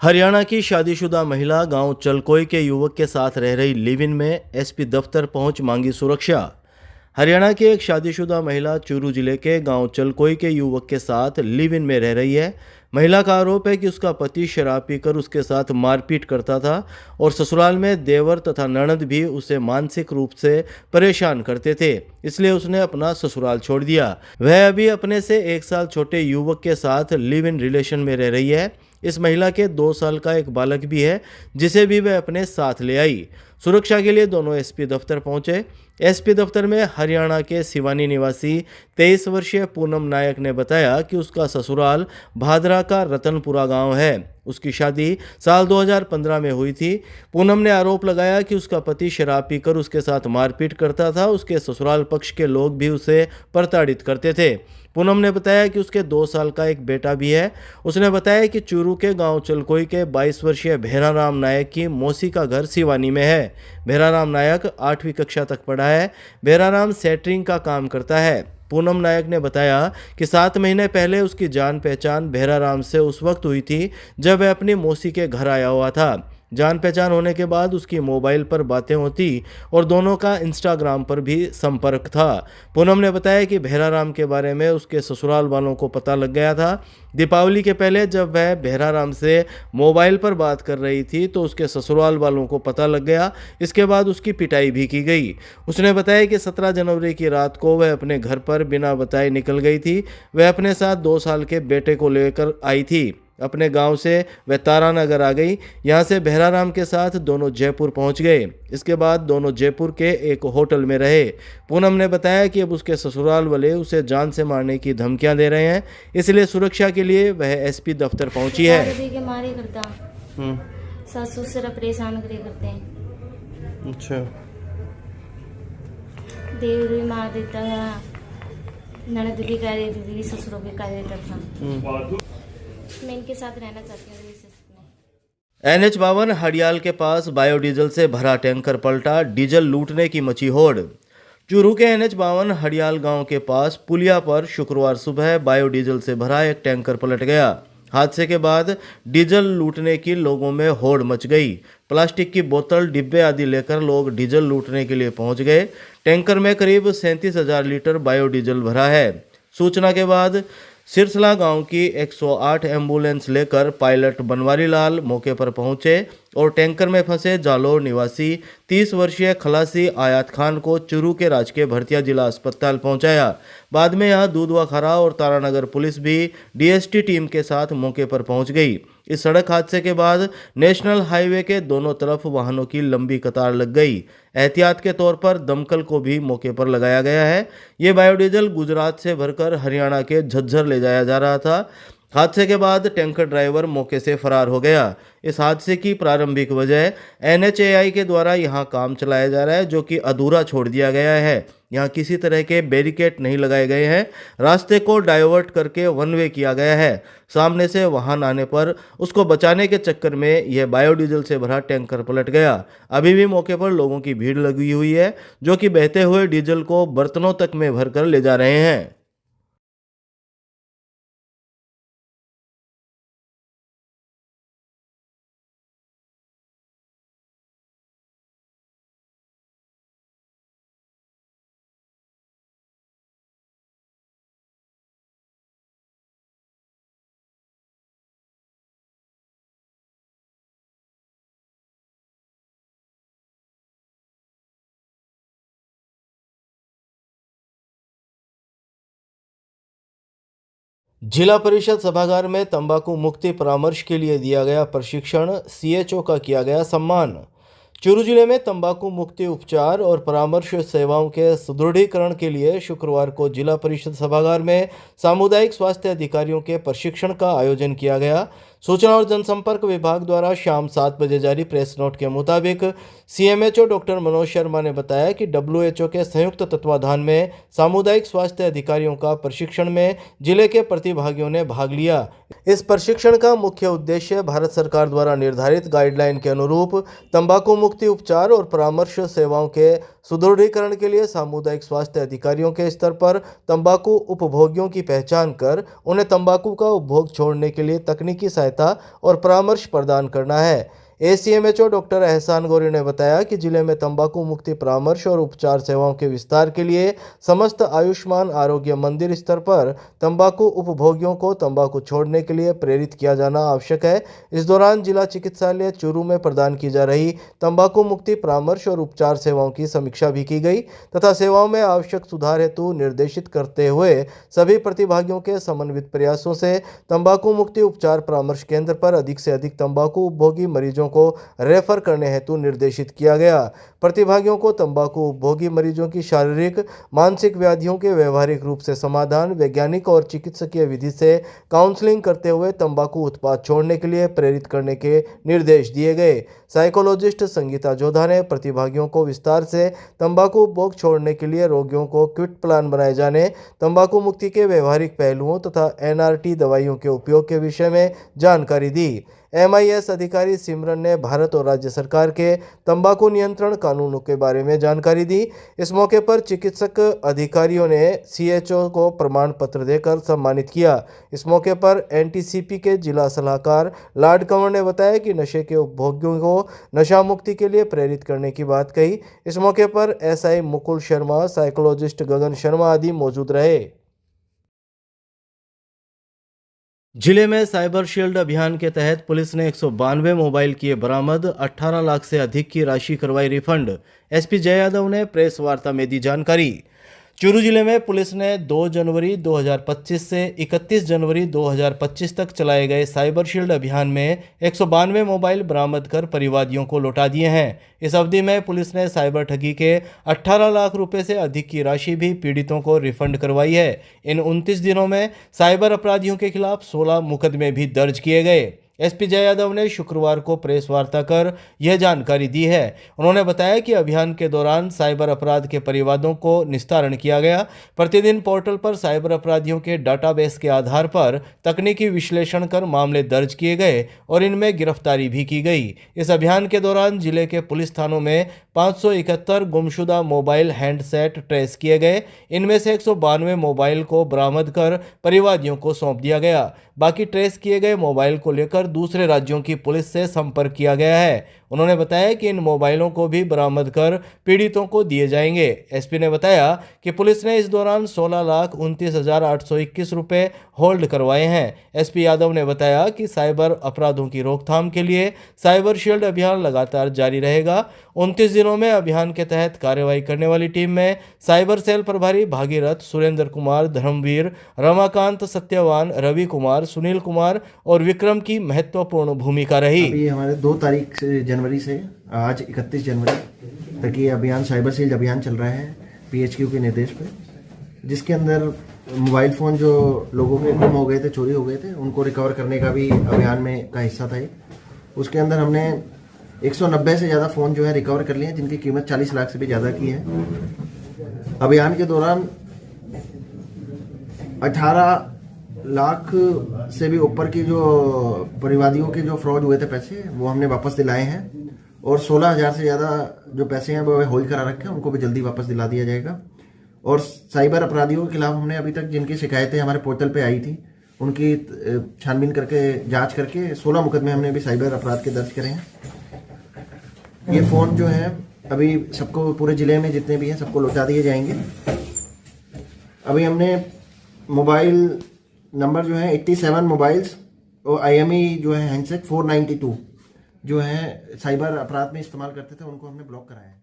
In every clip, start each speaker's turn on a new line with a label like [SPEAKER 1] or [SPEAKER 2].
[SPEAKER 1] हरियाणा की शादीशुदा महिला गांव चलकोई के युवक के साथ रह रही लिव इन में एसपी दफ्तर पहुंच मांगी सुरक्षा। हरियाणा की एक शादीशुदा महिला चूरू जिले के गांव चलकोई के युवक के साथ लिव इन में रह रही है। महिला का आरोप है कि उसका पति शराब पीकर उसके साथ मारपीट करता था और ससुराल में देवर तथा ननद भी उसे मानसिक रूप से परेशान करते थे, इसलिए उसने अपना ससुराल छोड़ दिया। वह अभी अपने से 1 साल छोटे युवक के साथ लिव इन रिलेशन में रह रही है। इस महिला के 2 साल का एक बालक भी है, जिसे भी वह अपने साथ ले आई। सुरक्षा के लिए दोनों एसपी दफ्तर पहुंचे। एसपी दफ्तर में हरियाणा के सिवानी निवासी 23 वर्षीय पूनम नायक ने बताया कि उसका ससुराल भादरा का रतनपुरा गांव है। उसकी शादी साल 2015 में हुई थी। पूनम ने आरोप लगाया कि उसका पति शराब पीकर उसके साथ मारपीट करता था। उसके ससुराल पक्ष के लोग भी उसे प्रताड़ित करते थे। पूनम ने बताया कि उसके 2 साल का एक बेटा भी है। उसने बताया कि चूरू के गांव चलकोई के 22 वर्षीय भेराराम नायक की मौसी का घर सिवानी में है। भेराराम नायक 8वीं कक्षा तक पढ़ा है। भेराराम सेटरिंग का काम करता है। पूनम नायक ने बताया कि 7 महीने पहले उसकी जान पहचान भेराराम से उस वक्त हुई थी जब वह अपनी मौसी के घर आया हुआ था। जान पहचान होने के बाद उसकी मोबाइल पर बातें होती और दोनों का इंस्टाग्राम पर भी संपर्क था। पूनम ने बताया कि भेराराम के बारे में उसके ससुराल वालों को पता लग गया था। दीपावली के पहले जब वह भेराराम से मोबाइल पर बात कर रही थी तो उसके ससुराल वालों को पता लग गया। इसके बाद उसकी पिटाई भी की गई। उसने बताया कि 17 जनवरी की रात को वह अपने घर पर बिना बताए निकल गई थी। वह अपने साथ 2 साल के बेटे को लेकर आई थी। अपने गांव से वह तारानगर आ गई। यहां से भेराराम के साथ दोनों जयपुर पहुंच गए। इसके बाद दोनों जयपुर के एक होटल में रहे। पूनम ने बताया कि अब उसके ससुराल वाले उसे जान से मारने की धमकियां दे रहे हैं, इसलिए सुरक्षा के लिए वह एसपी दफ्तर पहुंची है।
[SPEAKER 2] सासू से परेशान करे करते हैं।
[SPEAKER 1] अच्छा,
[SPEAKER 2] देवर भी मार देता था, ननद भी कह देती थी, ससुरों भी कह देता था। मैं इनके साथ रहना चाहती हूँ।
[SPEAKER 1] NH52 हड़ियाल के पास बायोडीजल से भरा टैंकर पलटा, डीजल लूटने की मची होड़। चूरू के NH52 हड़ियाल गांव के पास पुलिया पर शुक्रवार सुबह बायोडीजल से भरा एक टैंकर पलट गया। हादसे के बाद डीजल लूटने की लोगों में होड़ मच गई। प्लास्टिक की बोतल, डिब्बे आदि लेकर लोग डीजल लूटने के लिए पहुंच गए। टैंकर में करीब 37,000 लीटर बायोडीजल भरा है। सूचना के बाद सिरसला गांव की 108 एम्बुलेंस लेकर पायलट बनवारी लाल मौके पर पहुंचे और टैंकर में फंसे जालोर निवासी 30 वर्षीय खलासी आयात खान को चूरू के राजकीय भरतिया जिला अस्पताल पहुंचाया। बाद में यहां दूधवा खरा और तारानगर पुलिस भी DST टीम के साथ मौके पर पहुंच गई। इस सड़क हादसे के बाद नेशनल हाईवे के दोनों तरफ वाहनों की लंबी कतार लग गई। एहतियात के तौर पर दमकल को भी मौके पर लगाया गया है। ये बायोडीजल गुजरात से भरकर हरियाणा के झज्जर ले जाया जा रहा था। हादसे के बाद टैंकर ड्राइवर मौके से फरार हो गया। इस हादसे की प्रारंभिक वजह NHAI के द्वारा यहां काम चलाया जा रहा है, जो कि अधूरा छोड़ दिया गया है। यहां किसी तरह के बैरिकेड नहीं लगाए गए हैं। रास्ते को डाइवर्ट करके वन वे किया गया है। सामने से वाहन आने पर उसको बचाने के चक्कर में यह बायोडीजल से भरा टैंकर पलट गया। अभी भी मौके पर लोगों की भीड़ लगी हुई है, जो कि बहते हुए डीजल को बर्तनों तक में भरकर ले जा रहे हैं। जिला परिषद सभागार में तंबाकू मुक्ति परामर्श के लिए दिया गया प्रशिक्षण, CHO का किया गया सम्मान। चूरू जिले में तंबाकू मुक्ति उपचार और परामर्श सेवाओं के सुदृढ़ीकरण के लिए शुक्रवार को जिला परिषद सभागार में सामुदायिक स्वास्थ्य अधिकारियों के प्रशिक्षण का आयोजन किया गया। सूचना और जनसंपर्क विभाग द्वारा शाम 7 बजे जारी प्रेस नोट के मुताबिक CMHO डॉक्टर मनोज शर्मा ने बताया कि WHO के संयुक्त तत्वाधान में सामुदायिक स्वास्थ्य अधिकारियों का प्रशिक्षण में जिले के प्रतिभागियों ने भाग लिया। इस प्रशिक्षण का मुख्य उद्देश्य भारत सरकार द्वारा निर्धारित गाइडलाइन के अनुरूप तंबाकू मुक्ति उपचार और परामर्श सेवाओं के सुदृढ़ीकरण के लिए सामुदायिक स्वास्थ्य अधिकारियों के स्तर पर तंबाकू उपभोगियों की पहचान कर उन्हें तंबाकू का उपभोग छोड़ने के लिए तकनीकी सहायता सहायता और परामर्श प्रदान करना है। ACMHO डॉक्टर एहसान गौरी ने बताया कि जिले में तंबाकू मुक्ति परामर्श और उपचार सेवाओं के विस्तार के लिए समस्त आयुष्मान आरोग्य मंदिर स्तर पर तंबाकू उपभोगियों को तंबाकू छोड़ने के लिए प्रेरित किया जाना आवश्यक है। इस दौरान जिला चिकित्सालय चूरू में प्रदान की जा रही तंबाकू मुक्ति परामर्श और उपचार सेवाओं की समीक्षा भी की गई तथा सेवाओं में आवश्यक सुधार हेतु निर्देशित करते हुए सभी प्रतिभागियों के समन्वित प्रयासों से तंबाकू मुक्ति उपचार परामर्श केंद्र पर अधिक से अधिक तंबाकू उपभोगी मरीजों को रेफर करने हेतु निर्देशित किया गया। प्रतिभागियों को तंबाकू उपभोगी मरीजों की शारीरिक मानसिक व्याधियों के व्यवहारिक रूप से समाधान, वैज्ञानिक और चिकित्सकीय विधि से काउंसलिंग करते हुए तंबाकू उत्पाद छोड़ने के लिए प्रेरित करने के निर्देश दिए गए। साइकोलॉजिस्ट संगीता जोधा ने प्रतिभागियों को विस्तार से तंबाकू उपभोग छोड़ने के लिए रोगियों को क्विट प्लान बनाए जाने, तंबाकू मुक्ति के व्यवहारिक पहलुओं तथा NRT दवाइयों के उपयोग के विषय में जानकारी दी। MIS अधिकारी सिमरन ने भारत और राज्य सरकार के तंबाकू नियंत्रण कानूनों के बारे में जानकारी दी। इस मौके पर चिकित्सक अधिकारियों ने CHO को प्रमाण पत्र देकर सम्मानित किया। इस मौके पर NTCP के जिला सलाहकार लाड कंवर ने बताया कि नशे के उपभोगियों को नशा मुक्ति के लिए प्रेरित करने की बात कही। इस मौके पर SI मुकुल शर्मा, साइकोलॉजिस्ट गगन शर्मा आदि मौजूद रहे। जिले में साइबर शील्ड अभियान के तहत पुलिस ने 192 मोबाइल किए बरामद, 18 लाख से अधिक की राशि करवाई रिफंड। SP जय यादव ने प्रेस वार्ता में दी जानकारी। चूरू जिले में पुलिस ने 2 जनवरी 2025 से 31 जनवरी 2025 तक चलाए गए साइबर शील्ड अभियान में 192 मोबाइल बरामद कर परिवादियों को लौटा दिए हैं। इस अवधि में पुलिस ने साइबर ठगी के 18 लाख रुपए से अधिक की राशि भी पीड़ितों को रिफंड करवाई है। इन 29 दिनों में साइबर अपराधियों के खिलाफ 16 मुकदमे भी दर्ज किए गए। SP जय यादव ने शुक्रवार को प्रेस वार्ता कर यह जानकारी दी है। उन्होंने बताया कि अभियान के दौरान साइबर अपराध के परिवादों को निस्तारण किया गया। प्रतिदिन पोर्टल पर साइबर अपराधियों के डाटाबेस के आधार पर तकनीकी विश्लेषण कर मामले दर्ज किए गए और इनमें गिरफ्तारी भी की गई। इस अभियान के दौरान जिले के पुलिस थानों में 571 गुमशुदा मोबाइल हैंडसेट ट्रेस किए गए। इनमें से 192 मोबाइल को बरामद कर परिवादियों को सौंप दिया गया। बाकी ट्रेस किए गए मोबाइल को लेकर दूसरे राज्यों की पुलिस से संपर्क किया गया है। उन्होंने बताया कि इन मोबाइलों को भी बरामद कर पीड़ितों को दिए जाएंगे। SP ने बताया कि पुलिस ने इस दौरान 16,29,821 रुपए होल्ड करवाए हैं। SP यादव ने बताया कि साइबर अपराधों की रोकथाम के लिए साइबर शील्ड अभियान लगातार जारी रहेगा। 29 दिनों में अभियान के तहत कार्यवाही करने वाली टीम में साइबर सेल प्रभारी भागीरथ, सुरेंद्र कुमार, धर्मवीर, रमाकांत, सत्यवान, रवि कुमार, सुनील कुमार और विक्रम की महत्वपूर्ण भूमिका रही।
[SPEAKER 3] अभी हमारे 2 तारीख से जनवरी से आज 31 जनवरी तक ये अभियान साइबर शील्ड अभियान चल रहा है PHQ के निर्देश पर, जिसके अंदर मोबाइल फ़ोन जो लोगों के गुम हो गए थे, चोरी हो गए थे, उनको रिकवर करने का भी अभियान में का हिस्सा था। उसके अंदर हमने 190 से ज़्यादा फ़ोन जो है रिकवर कर लिए हैं, जिनकी कीमत 40 लाख से भी ज़्यादा की है। अभियान के दौरान 18 लाख से भी ऊपर की जो परिवादियों के जो फ्रॉड हुए थे पैसे, वो हमने वापस दिलाए हैं और 16,000 से ज़्यादा जो पैसे हैं वो होल्ड करा रखे हैं, उनको भी जल्दी वापस दिला दिया जाएगा। और साइबर अपराधियों के खिलाफ हमने अभी तक जिनकी शिकायतें हमारे पोर्टल पे आई थी, उनकी छानबीन करके जांच करके 16 मुकदमे हमने अभी साइबर अपराध के दर्ज करे हैं। ये फ़ोन जो है अभी सबको पूरे ज़िले में जितने भी हैं सबको लौटा दिए जाएंगे। अभी हमने मोबाइल नंबर जो है 87 मोबाइल्स और IME जो है हैंडसेट 492 जो है साइबर अपराध में इस्तेमाल करते थे, उनको हमने ब्लॉक कराया है।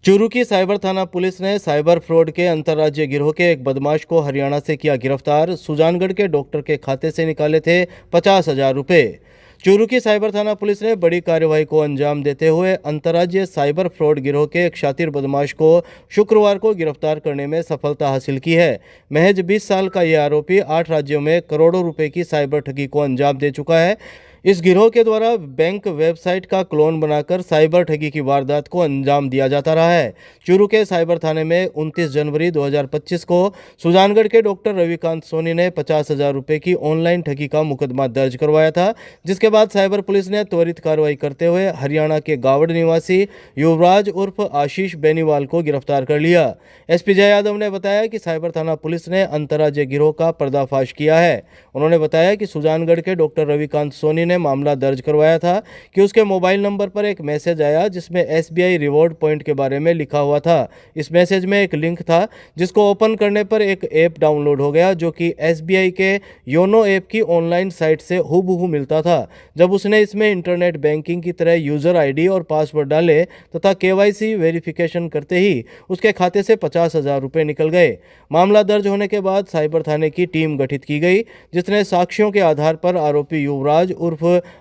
[SPEAKER 1] चूरू की साइबर थाना पुलिस ने साइबर फ्रॉड के अंतर्राज्यीय गिरोह के एक बदमाश को हरियाणा से किया गिरफ्तार। सुजानगढ़ के डॉक्टर के खाते से निकाले थे 50,000 रुपये। चूरू की साइबर थाना पुलिस ने बड़ी कार्यवाही को अंजाम देते हुए अंतर्राज्यीय साइबर फ्रॉड गिरोह के एक शातिर बदमाश को शुक्रवार को गिरफ्तार करने में सफलता हासिल की है। महज 20 साल का ये आरोपी 8 राज्यों में करोड़ों रुपए की साइबर ठगी को अंजाम दे चुका है। इस गिरोह के द्वारा बैंक वेबसाइट का क्लोन बनाकर साइबर ठगी की वारदात को अंजाम दिया जाता रहा है। चूरू के साइबर थाने में 29 जनवरी 2025 को सुजानगढ़ के डॉक्टर रविकांत सोनी ने 50,000 रुपये की ऑनलाइन ठगी का मुकदमा दर्ज करवाया था, जिसके बाद साइबर पुलिस ने त्वरित कार्रवाई करते हुए हरियाणा के गावड़ निवासी युवराज उर्फ आशीष बेनीवाल को गिरफ्तार कर लिया। एसपी जय यादव ने बताया कि साइबर थाना पुलिस ने अंतर्राज्यीय गिरोह का पर्दाफाश किया है। उन्होंने बताया कि सुजानगढ़ के डॉक्टर रविकांत सोनी ने मामला दर्ज करवाया था कि उसके मोबाइल नंबर पर एक मैसेज आया जिसमें SBI रिवॉर्ड पॉइंट के बारे में लिखा हुआ था। इस मैसेज में एक लिंक था जिसको ओपन करने पर एक ऐप डाउनलोड हो गया जो कि SBI के योनो ऐप की ऑनलाइन साइट से हूबहू मिलता था। जब उसने इसमें इंटरनेट बैंकिंग की तरह यूजर ID और पासवर्ड डाले तथा KYC वेरिफिकेशन करते ही उसके खाते से 50,000 रुपये निकल गए। मामला दर्ज होने के बाद साइबर थाने की टीम गठित की गई, जिसने साक्ष्यों के आधार पर आरोपी युवराज उर्फ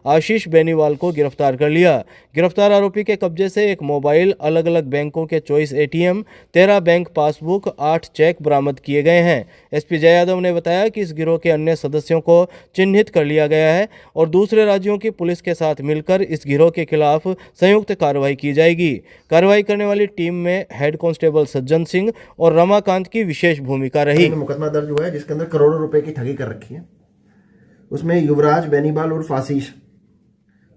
[SPEAKER 1] आशीष बेनीवाल को गिरफ्तार कर लिया। गिरफ्तार आरोपी के कब्जे से एक मोबाइल, अलग अलग बैंकों के 24 ATM, 13 बैंक पासबुक, 8 चेक बरामद किए गए हैं। एसपी जय यादव ने बताया कि इस गिरोह के अन्य सदस्यों को चिन्हित कर लिया गया है और दूसरे राज्यों की पुलिस के साथ मिलकर इस गिरोह के खिलाफ संयुक्त कार्रवाई की जाएगी। कार्रवाई करने वाली टीम में हेड कांस्टेबल सज्जन सिंह और रमाकांत की विशेष भूमिका रही।
[SPEAKER 3] मुकदमा दर्ज हुआ है जिसके अंदर करोड़ों रुपए की ठगी कर रखी है। उसमें युवराज बेनीवाल उर्फ आशीष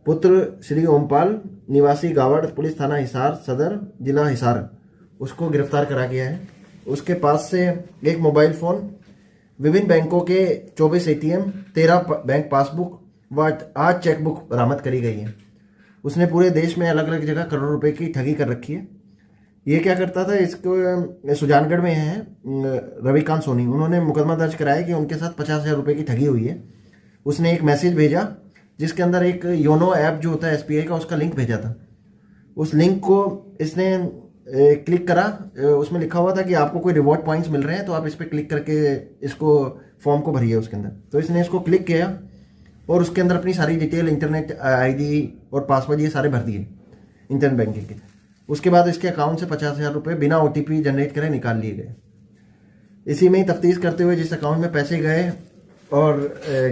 [SPEAKER 3] पुत्र श्री ओमपाल निवासी गावड़ पुलिस थाना हिसार सदर जिला हिसार उसको गिरफ्तार करा गया है। उसके पास से एक मोबाइल फोन, विभिन्न बैंकों के 24 ATM, 13 बैंक पासबुक व 8 चेकबुक बरामद करी गई है। उसने पूरे देश में अलग अलग जगह करोड़ों रुपए की ठगी कर रखी है। ये क्या करता था, इसको सुजानगढ़ में है रविकांत सोनी, उन्होंने मुकदमा दर्ज कराया कि उनके साथ 50,000 रुपये की ठगी हुई है। उसने एक मैसेज भेजा जिसके अंदर एक योनो ऐप जो होता है SBI का, उसका लिंक भेजा था। उस लिंक को इसने क्लिक करा, उसमें लिखा हुआ था कि आपको कोई रिवॉर्ड पॉइंट्स मिल रहे हैं तो आप इस पर क्लिक करके इसको फॉर्म को भरिए उसके अंदर। तो इसने इसको क्लिक किया और उसके अंदर अपनी सारी डिटेल, इंटरनेट ID और पासवर्ड ये सारे भर दिए इंटरनेट बैंकिंग के। उसके बाद इसके अकाउंट से 50,000 रुपये बिना OTP जनरेट करे निकाल लिए गए। इसी में ही तफ्तीश करते हुए जिस अकाउंट में पैसे गए और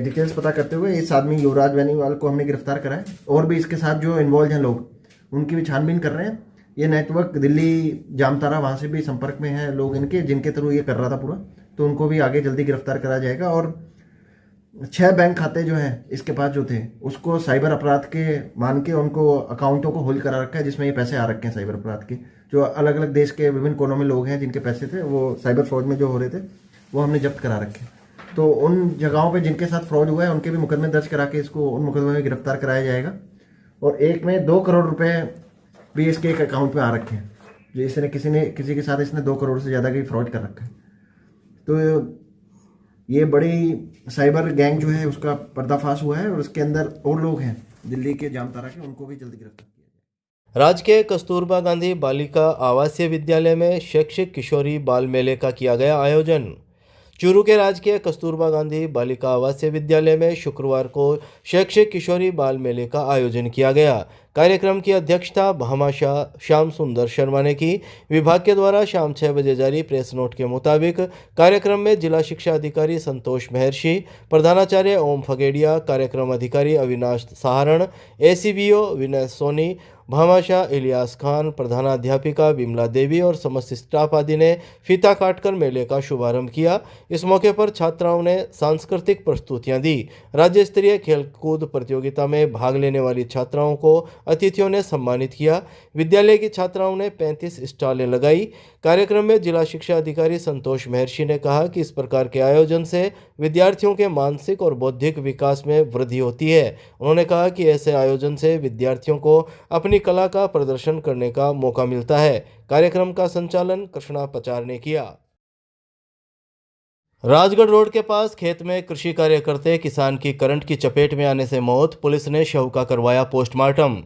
[SPEAKER 3] डिटेल्स पता करते हुए इस आदमी युवराज बेनीवाल को हमने गिरफ्तार करा है। और भी इसके साथ जो इन्वॉल्व हैं लोग, उनकी भी छानबीन कर रहे हैं। ये नेटवर्क दिल्ली जामतारा वहाँ से भी संपर्क में हैं लोग इनके, जिनके थ्रू ये कर रहा था पूरा, तो उनको भी आगे जल्दी गिरफ्तार करा जाएगा। और 6 बैंक खाते जो हैं इसके पास जो थे उसको साइबर अपराध के मान के उनको अकाउंटों को होल्ड करा रखा है, जिसमें ये पैसे आ रखे हैं साइबर अपराध के। जो अलग अलग देश के विभिन्न कोनों में लोग हैं जिनके पैसे थे वो साइबर फ्रॉड में जो हो रहे थे वो हमने जब्त करा रखे। तो उन जगहों पे जिनके साथ फ्रॉड हुआ है उनके भी मुकदमे दर्ज करा के इसको उन मुकदमे में गिरफ्तार कराया जाएगा। और एक में 2 करोड़ रुपए भी इसके एक अकाउंट में आ रखे हैं, जो इसने किसी के साथ इसने 2 करोड़ से ज़्यादा की फ्रॉड कर रखा है। तो ये बड़ी साइबर गैंग जो है उसका पर्दाफाश हुआ है और उसके अंदर और लोग हैं दिल्ली के जामतारा के, उनको भी जल्दी गिरफ्तार किया जाए।
[SPEAKER 1] राजकीय कस्तूरबा गांधी बालिका आवासीय विद्यालय में शैक्षिक किशोरी बाल मेले का किया गया आयोजन। चूरू के राजकीय कस्तूरबा गांधी बालिका आवासीय विद्यालय में शुक्रवार को शैक्षिक किशोरी बाल मेले का आयोजन किया गया। कार्यक्रम की अध्यक्षता भामाशाह श्याम सुंदर शर्मा ने की। विभाग के द्वारा शाम 6 बजे जारी प्रेस नोट के मुताबिक कार्यक्रम में जिला शिक्षा अधिकारी संतोष महर्षि, प्रधानाचार्य ओम फगेड़िया, कार्यक्रम अधिकारी अविनाश सहारण, ACBO विनय सोनी, भामाशाह इलियास खान, प्रधानाध्यापिका बिमला देवी और समस्त स्टाफ आदि ने फीता काटकर मेले का शुभारंभ किया। इस मौके पर छात्राओं ने सांस्कृतिक प्रस्तुतियां दी। राज्य स्तरीय खेलकूद प्रतियोगिता में भाग लेने वाली छात्राओं को अतिथियों ने सम्मानित किया। विद्यालय की छात्राओं ने 35 स्टॉलें लगाई। कार्यक्रम में जिला शिक्षा अधिकारी संतोष महर्षि ने कहा कि इस प्रकार के आयोजन से विद्यार्थियों के मानसिक और बौद्धिक विकास में वृद्धि होती है। उन्होंने कहा कि ऐसे आयोजन से विद्यार्थियों को अपनी कला का प्रदर्शन करने का मौका मिलता है। कार्यक्रम का संचालन कृष्णा पचार ने किया। राजगढ़ रोड के पास खेत में कृषि कार्य करते किसान की करंट की चपेट में आने से मौत, पुलिस ने शव का करवाया पोस्टमार्टम।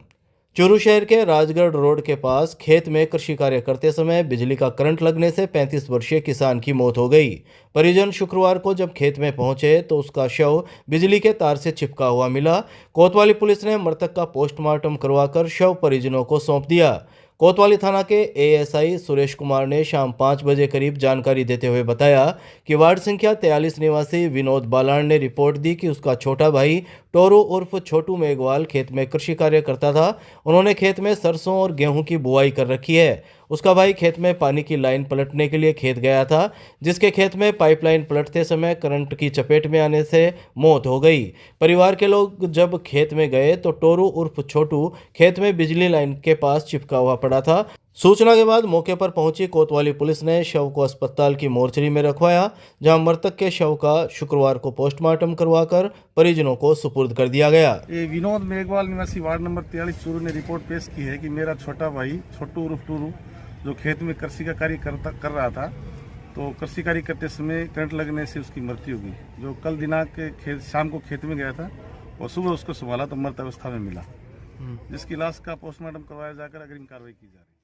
[SPEAKER 1] चूरू शहर के राजगढ़ रोड के पास खेत में कृषि कार्य करते समय बिजली का करंट लगने से 35 वर्षीय किसान की मौत हो गई। परिजन शुक्रवार को जब खेत में पहुंचे तो उसका शव बिजली के तार से चिपका हुआ मिला। कोतवाली पुलिस ने मृतक का पोस्टमार्टम करवाकर शव परिजनों को सौंप दिया। कोतवाली थाना के ASI सुरेश कुमार ने शाम 5 बजे करीब जानकारी देते हुए बताया कि वार्ड संख्या 43 निवासी विनोद बालान ने रिपोर्ट दी कि उसका छोटा भाई टोरू उर्फ छोटू मेघवाल खेत में कृषि कार्य करता था। उन्होंने खेत में सरसों और गेहूं की बुआई कर रखी है। उसका भाई खेत में पानी की लाइन पलटने के लिए खेत गया था, जिसके खेत में पाइपलाइन पलटते समय करंट की चपेट में आने से मौत हो गई। परिवार के लोग जब खेत में गए तो टोरू उर्फ छोटू खेत में बिजली लाइन के पास चिपका हुआ पड़ा था। सूचना के बाद मौके पर पहुंची कोतवाली पुलिस ने शव को अस्पताल की मोर्चरी में रखवाया, जहां मृतक के शव का शुक्रवार को पोस्टमार्टम करवाकर परिजनों को सुपुर्द कर दिया गया।
[SPEAKER 4] ये विनोद मेघवाल निवासी वार्ड नंबर 43 चूरू ने रिपोर्ट पेश की है कि मेरा छोटा भाई छोटू उर्फ टूरू जो खेत में कृषि का कार्य कर रहा था, तो कृषि कार्य करते समय करंट लगने से उसकी मृत्यु हुई। जो कल दिनांक शाम को खेत में गया था और सुबह उसको संभाला तो मृत अवस्था में मिला, जिसकी लाश का पोस्टमार्टम करवाया जाकर अग्रिम कार्रवाई की जा रही है।